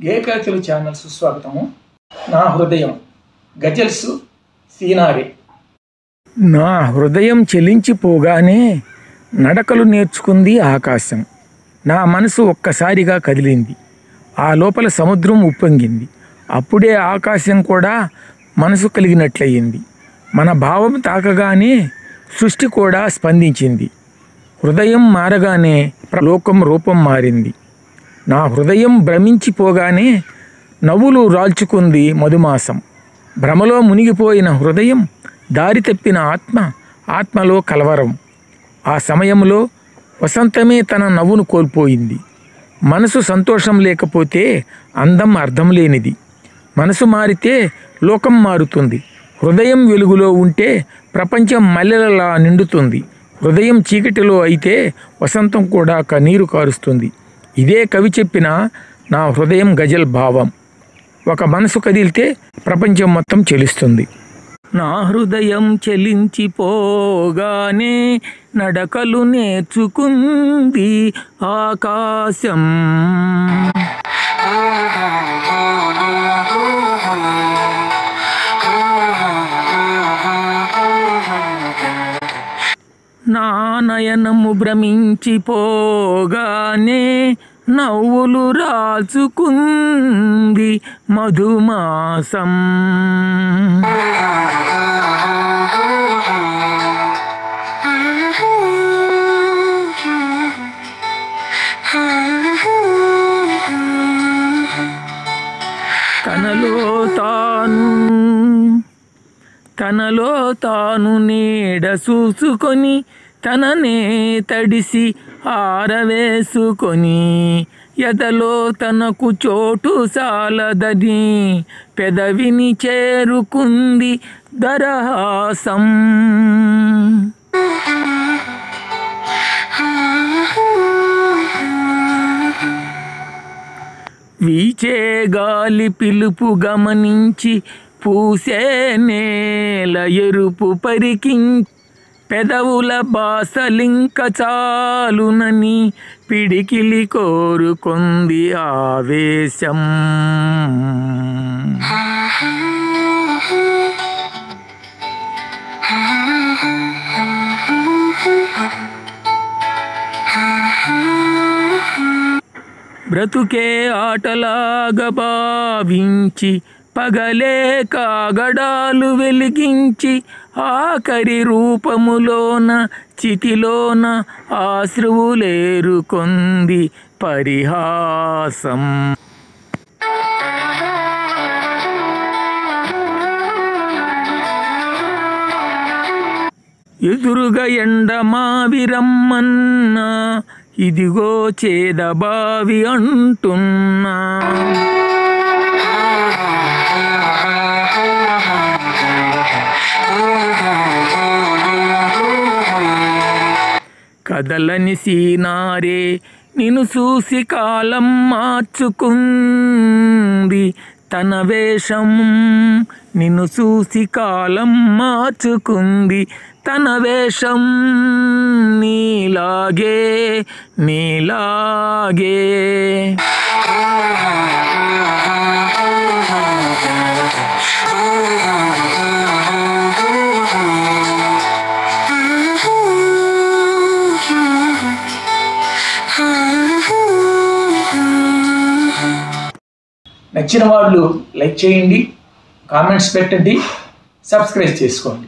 ఏకాకిల channel సుస్వాగతము. నా హృదయం ghazals సీనారి. నా హృదయం చెలించిపోగానే నడకలు నేర్చుకుంది ఆకాశం. నా మనసు ఒక్కసారిగా కదిలింది. ఆ లోపల సముద్రం ఉప్పొంగింది. అప్పుడే ఆకాశం కూడా మనసు కలిగినట్లయింది. మన భావం తాకగానే సృష్టి కూడా స్పందించింది. హృదయం మారగానే లోకం రూపం మారింది. నా హృదయం భ్రమించిపోగానే నవ్వులు రాల్చుకుంది మధుమాసం. భ్రమలో మునిగిపోయిన హృదయం దారి తప్పిన ఆత్మలో కలవరం. ఆ సమయంలో వసంతమే తన నవ్వును కోల్పోయింది. మనసు సంతోషం లేకపోతే అందం అర్థం లేనిది. మనసు మారితే లోకం మారుతుంది. హృదయం వెలుగులో ఉంటే ప్రపంచం మల్లెలలా నిండుతుంది. హృదయం చీకటిలో అయితే వసంతం కూడా కన్నీరు కారుస్తుంది. ఇదే కవి చెప్పిన నా హృదయం గజల్ భావం. ఒక మనసు కదిలితే ప్రపంచం మొత్తం చెలిస్తుంది. నా హృదయం చెలించిపోగానే నడకలు నేర్చుకుంది ఆకాశం. నా నయనము భ్రమించిపోగానే నవ్వులు రాల్చుకుంది మధుమాసం. తనలో తాను నీడ చూసుకొని తననే తడిసి ఆరవేసుకొని ఎదలో తనకు చోటు సాలదని పెదవిని చేరుకుంది దరహాసం. వీచే గాలి పిలుపు గమనించి పూసే నేల ఎరుపు పరికించి పెదవుల బాసలింక చాలునని పిడికిలి కోరుకుంది ఆవేశం. బ్రతుకే ఆటలాగా భావించి పగలే కాగడాలు వెలిగించి ఆఖరి రూపములోన చితిలోన ఆశ్రువులేరుకొంది పరిహాసం. ఎదురుగా ఎండమావిరమ్మన్నా ఇదిగో చేదబావి అంటున్నా. కదలని సీనారే నిన్ను చూసి కాలం మార్చుకుంది తన వేషం. నిన్ను చూసి కాలం మార్చుకుంది తన వేషం. నీలాగే నచ్చిన వాళ్ళు లైక్ చేయండి, కామెంట్స్ పెట్టండి, సబ్స్క్రైబ్ చేసుకోండి.